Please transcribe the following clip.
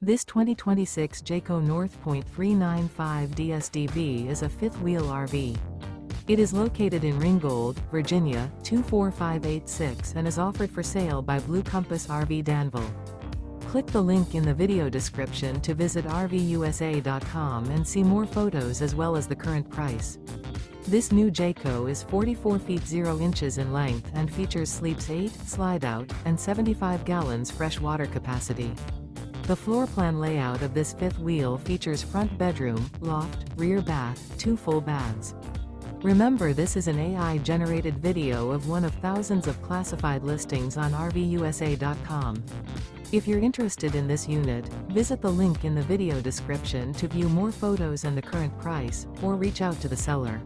This 2026 Jayco North Point 395 DSDV is a fifth-wheel RV. It is located in Ringgold, Virginia, 24586 and is offered for sale by Blue Compass RV Danville. Click the link in the video description to visit RVUSA.com and see more photos as well as the current price. This new Jayco is 44 feet 0 inches in length and features sleeps 8, slide-out, and 75 gallons fresh water capacity. The floor plan layout of this fifth wheel features front bedroom, loft, rear bath, 2 full baths. Remember, this is an AI-generated video of one of thousands of classified listings on RVUSA.com. If you're interested in this unit, visit the link in the video description to view more photos and the current price, or reach out to the seller.